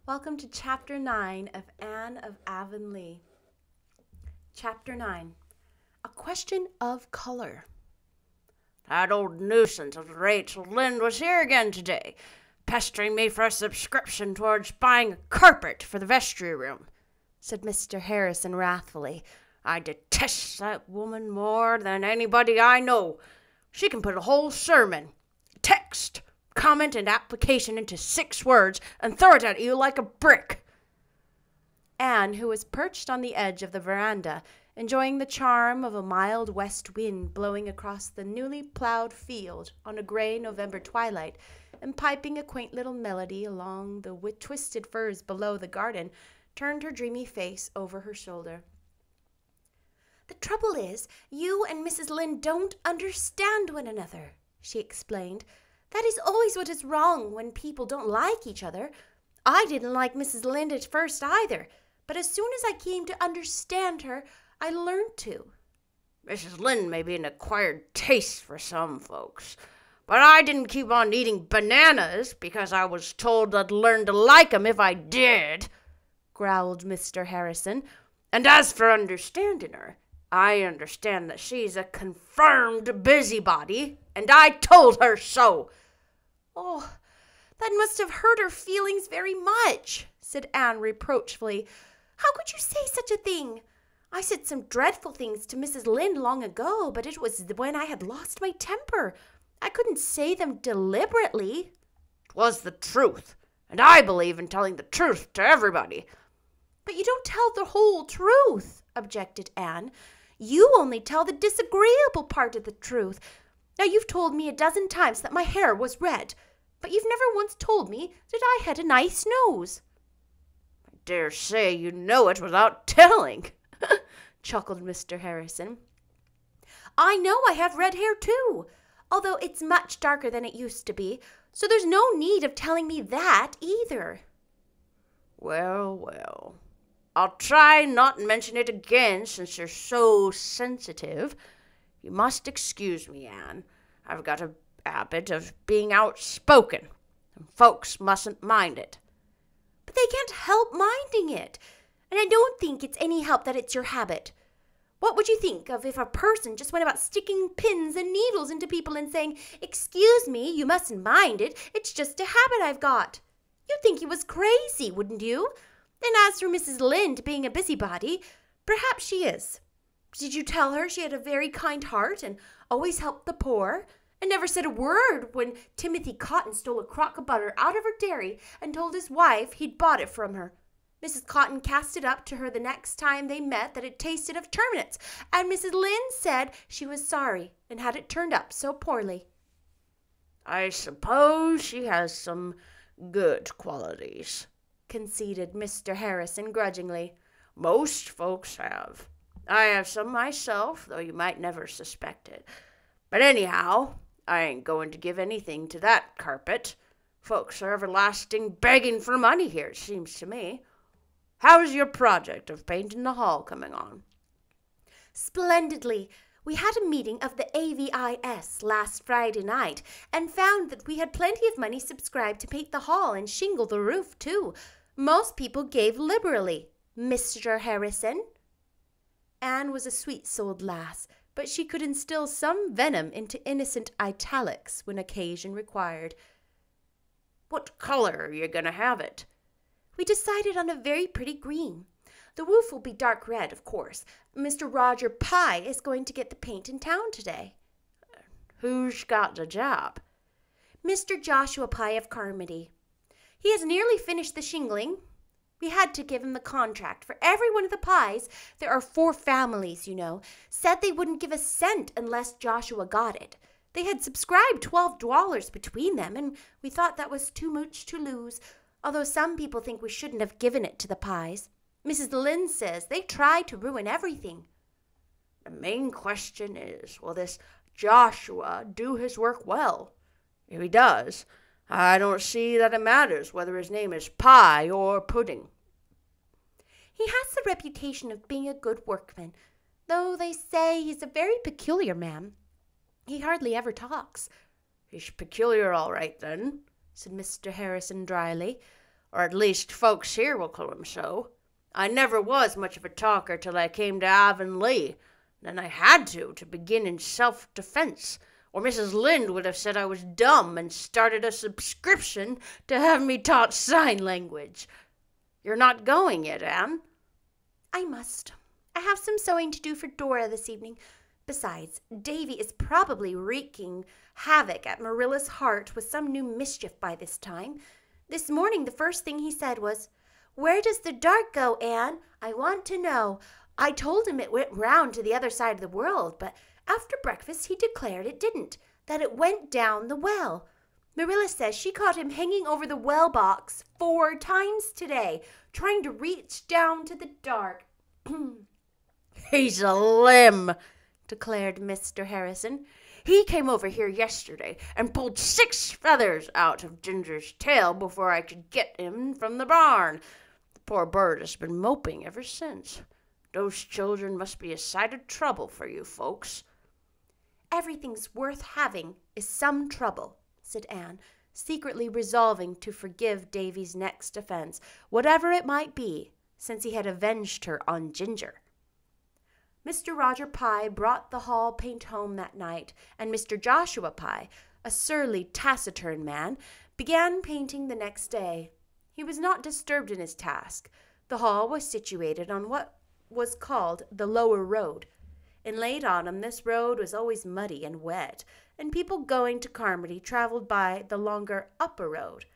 Welcome to Chapter 9 of Anne of Avonlea. Chapter 9. A Question of Color. That old nuisance of Rachel Lynde was here again today, pestering me for a subscription towards buying a carpet for the vestry room, said Mr. Harrison wrathfully. I detest that woman more than anybody I know. She can put a whole sermon, text, comment, and application into 6 words and throw it at you like a brick. Anne, who was perched on the edge of the veranda, enjoying the charm of a mild west wind blowing across the newly plowed field on a gray November twilight and piping a quaint little melody along the twisted firs below the garden, turned her dreamy face over her shoulder. "The trouble is, you and Mrs. Lynde don't understand one another," she explained. "That is always what is wrong when people don't like each other. I didn't like Mrs. Lynde at first either, but as soon as I came to understand her, I learned to." Mrs. Lynde may be an acquired taste for some folks, but I didn't keep on eating bananas because I was told I'd learn to like 'em if I did, growled Mr. Harrison. And as for understanding her, I understand that she's a confirmed busybody, and I told her so. "Oh, that must have hurt her feelings very much," said Anne reproachfully. "How could you say such a thing? I said some dreadful things to Mrs. Lynde long ago, but it was when I had lost my temper. I couldn't say them deliberately." "It was the truth, and I believe in telling the truth to everybody." "But you don't tell the whole truth," objected Anne. "You only tell the disagreeable part of the truth. Now, you've told me a dozen times that my hair was red, but you've never once told me that I had a nice nose." "I dare say you know it without telling," chuckled Mr. Harrison. "I know I have red hair too, although it's much darker than it used to be, so there's no need of telling me that either." Well, I'll try not to mention it again since you're so sensitive. You must excuse me, Anne. I've got a habit of being outspoken, and folks mustn't mind it." "But they can't help minding it, and I don't think it's any help that it's your habit. What would you think of if a person just went about sticking pins and needles into people and saying, 'Excuse me, you mustn't mind it, it's just a habit I've got'? You'd think he was crazy, wouldn't you? And as for Mrs. Lynde being a busybody, perhaps she is. Did you tell her she had a very kind heart and always helped the poor, and never said a word when Timothy Cotton stole a crock of butter out of her dairy and told his wife he'd bought it from her? Mrs. Cotton cast it up to her the next time they met that it tasted of turnips, and Mrs. Lynde said she was sorry and had it turned up so poorly." "I suppose she has some good qualities," conceded Mr. Harrison grudgingly. "Most folks have. I have some myself, though you might never suspect it. But anyhow, I ain't going to give anything to that carpet. Folks are everlasting begging for money here, it seems to me. How's your project of painting the hall coming on?" "Splendidly. We had a meeting of the AVIS last Friday night and found that we had plenty of money subscribed to paint the hall and shingle the roof, too. Most people gave liberally, Mr. Harrison." Anne was a sweet-souled lass, but she could instill some venom into innocent italics when occasion required. "What color are you going to have it?" "We decided on a very pretty green. The roof will be dark red, of course. Mr. Roger Pye is going to get the paint in town today." "Who's got the job?" "Mr. Joshua Pye of Carmody. He has nearly finished the shingling. We had to give him the contract for every one of the Pyes. There are 4 families, you know. Said they wouldn't give a cent unless Joshua got it. They had subscribed $12 between them, and we thought that was too much to lose, although some people think we shouldn't have given it to the Pyes. Mrs. Lynde says they tried to ruin everything." "The main question is, will this Joshua do his work well? If he does, I don't see that it matters whether his name is Pie or Pudding." "He has the reputation of being a good workman, though they say he's a very peculiar man. He hardly ever talks." "He's peculiar all right, then," said Mr. Harrison dryly. or at least folks here will call him so. I never was much of a talker till I came to Avonlea. Then I had to begin in self-defense, or Mrs. Lynde would have said I was dumb and started a subscription to have me taught sign language. You're not going yet, Anne?" "I must. I have some sewing to do for Dora this evening. Besides, Davy is probably wreaking havoc at Marilla's heart with some new mischief by this time. This morning the first thing he said was, 'Where does the dart go, Anne? I want to know.' I told him it went round to the other side of the world, but after breakfast he declared it didn't, that it went down the well. Marilla says she caught him hanging over the well box 4 times today, trying to reach down to the dart." "He's a limb," declared Mr. Harrison. "He came over here yesterday and pulled 6 feathers out of Ginger's tail before I could get him from the barn. The poor bird has been moping ever since. Those children must be a sight of trouble for you folks." "Everything's worth having is some trouble," said Anne, secretly resolving to forgive Davy's next offense, whatever it might be, since he had avenged her on Ginger. Mr. Roger Pye brought the hall paint home that night, and Mr. Joshua Pye, a surly, taciturn man, began painting the next day. He was not disturbed in his task. The hall was situated on what was called the lower road. In late autumn this road was always muddy and wet, and people going to Carmody traveled by the longer upper road.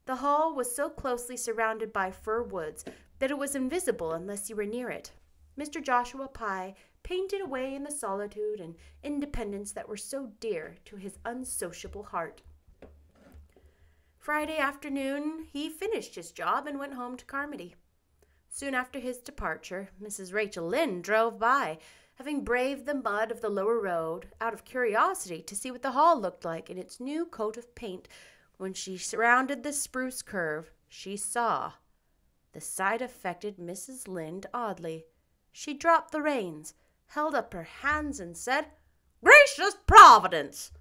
The hall was so closely surrounded by fir woods that it was invisible unless you were near it. Mr. Joshua Pye painted away in the solitude and independence that were so dear to his unsociable heart. Friday afternoon he finished his job and went home to Carmody. Soon after his departure, Mrs. Rachel Lynde drove by, having braved the mud of the lower road, out of curiosity to see what the hall looked like in its new coat of paint. When she rounded the spruce curve, she saw. The sight affected Mrs. Lynde oddly. She dropped the reins, held up her hands, and said, "Gracious Providence!"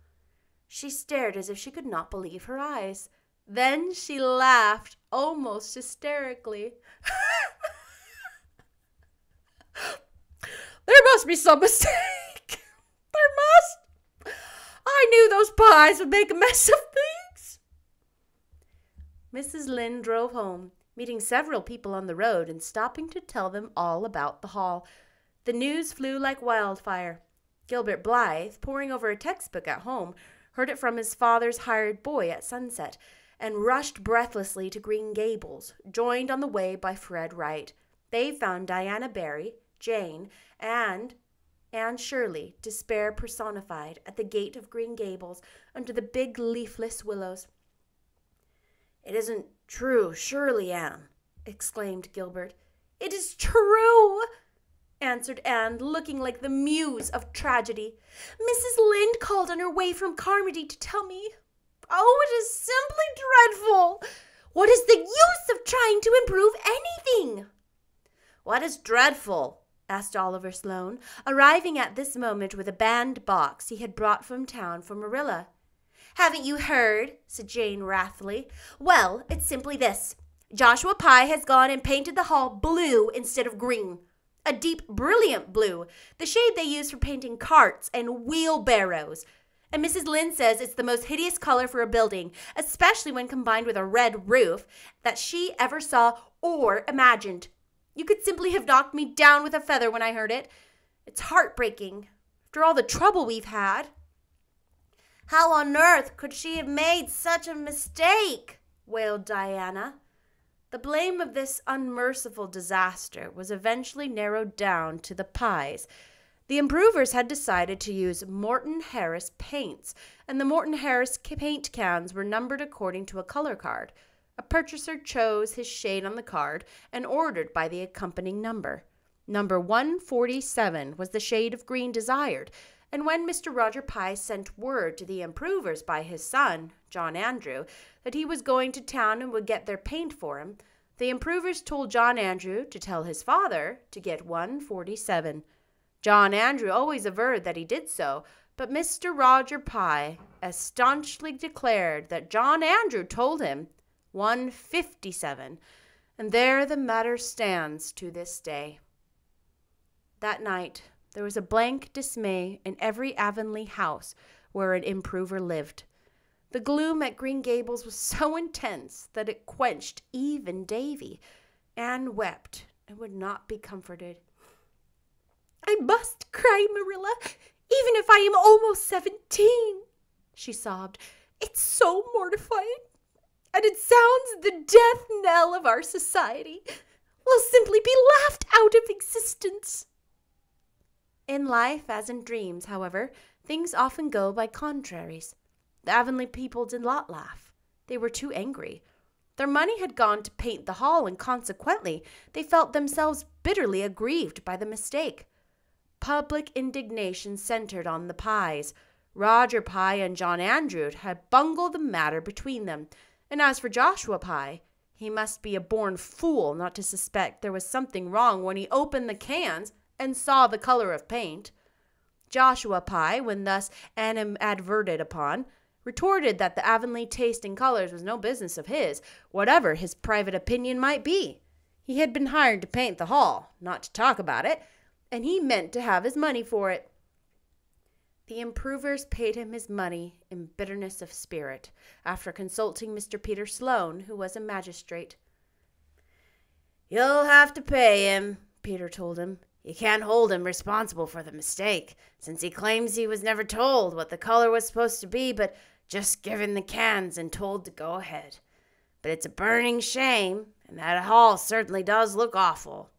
She stared as if she could not believe her eyes. Then she laughed almost hysterically. "There must be some mistake. There must. I knew those pies would make a mess of things." Mrs. Lynde drove home, meeting several people on the road and stopping to tell them all about the hall. The news flew like wildfire. Gilbert Blythe, poring over a textbook at home, heard it from his father's hired boy at sunset, and rushed breathlessly to Green Gables, joined on the way by Fred Wright. They found Diana Barry, Jane, and Anne Shirley, despair personified, at the gate of Green Gables under the big leafless willows. "It isn't true, surely, Anne," exclaimed Gilbert. "It is true," answered Anne, looking like the muse of tragedy. "Mrs. Lynde called on her way from Carmody to tell me. Oh, it is simply dreadful. What is the use of trying to improve anything?" "What is dreadful?" asked Oliver Sloane, arriving at this moment with a band box he had brought from town for Marilla. "Haven't you heard?" said Jane wrathfully. "Well, it's simply this. Joshua Pye has gone and painted the hall blue instead of green. A deep, brilliant blue, the shade they use for painting carts and wheelbarrows. And Mrs. Lynde says it's the most hideous color for a building, especially when combined with a red roof, that she ever saw or imagined. You could simply have knocked me down with a feather when I heard it. It's heartbreaking, after all the trouble we've had." "How on earth could she have made such a mistake?" wailed Diana. The blame of this unmerciful disaster was eventually narrowed down to the Pyes. The improvers had decided to use Morton Harris paints, and the Morton Harris paint cans were numbered according to a color card. A purchaser chose his shade on the card and ordered by the accompanying number. Number 147 was the shade of green desired, and when Mr. Roger Pye sent word to the improvers by his son, John Andrew, that he was going to town and would get their paint for him, the improvers told John Andrew to tell his father to get 147. John Andrew always averred that he did so, but Mr. Roger Pye as staunchly declared that John Andrew told him 157, and there the matter stands to this day. That night, there was a blank dismay in every Avonlea house where an improver lived. The gloom at Green Gables was so intense that it quenched even Davy. Anne wept and would not be comforted. "I must cry, Marilla, even if I am almost 17, she sobbed. "It's so mortifying, and it sounds the death knell of our society. We'll simply be laughed out of existence." In life, as in dreams, however, things often go by contraries. The Avonlea people did not laugh. They were too angry. Their money had gone to paint the hall, and consequently, they felt themselves bitterly aggrieved by the mistake. Public indignation centered on the Pyes. Roger Pye and John Andrew had bungled the matter between them, and as for Joshua Pye, he must be a born fool not to suspect there was something wrong when he opened the cans and saw the color of paint. Joshua Pye, when thus animadverted upon, retorted that the Avonlea taste in colors was no business of his, whatever his private opinion might be. He had been hired to paint the hall, not to talk about it, and he meant to have his money for it. The improvers paid him his money in bitterness of spirit, after consulting Mr. Peter Sloane, who was a magistrate. "You'll have to pay him," Peter told him. "You can't hold him responsible for the mistake, since he claims he was never told what the color was supposed to be, but just given the cans and told to go ahead. But it's a burning shame, and that hall certainly does look awful."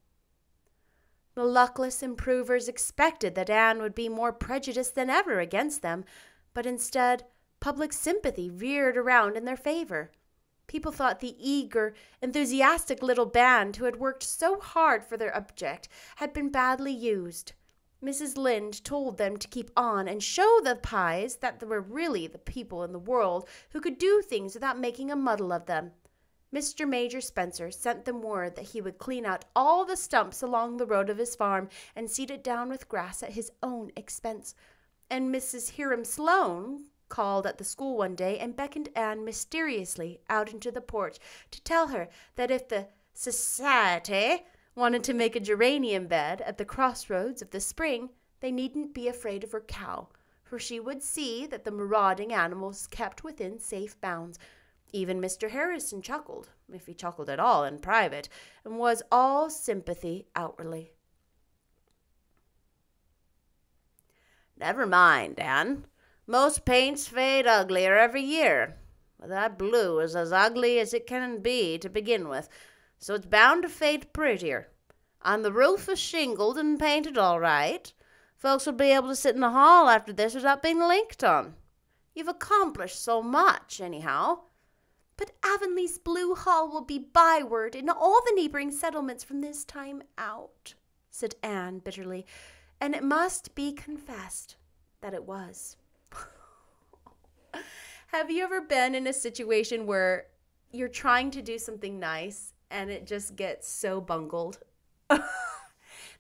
The luckless improvers expected that Anne would be more prejudiced than ever against them, but instead, public sympathy veered around in their favor. People thought the eager, enthusiastic little band who had worked so hard for their object had been badly used. Mrs. Lynde told them to keep on and show the Pyes that there were really the people in the world who could do things without making a muddle of them. Mr. Major Spencer sent them word that he would clean out all the stumps along the road of his farm and seed it down with grass at his own expense. And Mrs. Hiram Sloane called at the school one day and beckoned Anne mysteriously out into the porch to tell her that if the society wanted to make a geranium bed at the crossroads of the spring, they needn't be afraid of her cow, for she would see that the marauding animals kept within safe bounds. Even Mr. Harrison chuckled, if he chuckled at all in private, and was all sympathy outwardly. "Never mind, Anne. Most paints fade uglier every year. But that blue is as ugly as it can be to begin with, so it's bound to fade prettier. And the roof is shingled and painted all right. Folks will be able to sit in the hall after this without being linked on. You've accomplished so much, anyhow." "But Avonlea's blue hall will be byword in all the neighboring settlements from this time out," said Anne bitterly, and it must be confessed that it was. Have you ever been in a situation where you're trying to do something nice and it just gets so bungled?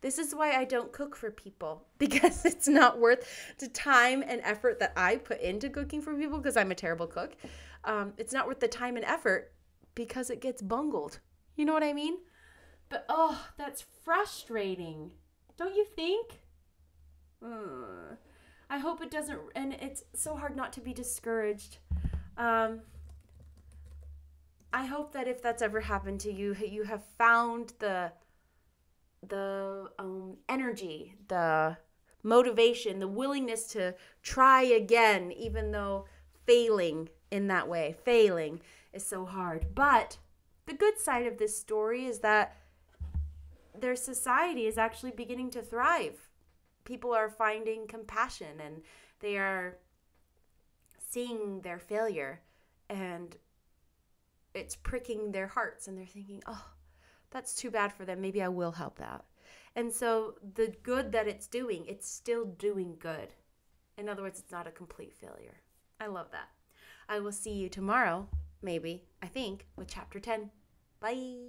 This is why I don't cook for people, because it's not worth the time and effort that I put into cooking for people, because I'm a terrible cook. It's not worth the time and effort because it gets bungled. You know what I mean? But, oh, that's frustrating. Don't you think? I hope it doesn't, and it's so hard not to be discouraged. I hope that if that's ever happened to you, you have found the energy, the motivation, the willingness to try again, even though failing is so hard. But the good side of this story is that their society is actually beginning to thrive. People are finding compassion, and they are seeing their failure, and it's pricking their hearts, and they're thinking, oh, that's too bad for them. Maybe I will help that. And so the good that it's doing, it's still doing good. In other words, it's not a complete failure. I love that. I will see you tomorrow, maybe, I think, with chapter 10. Bye.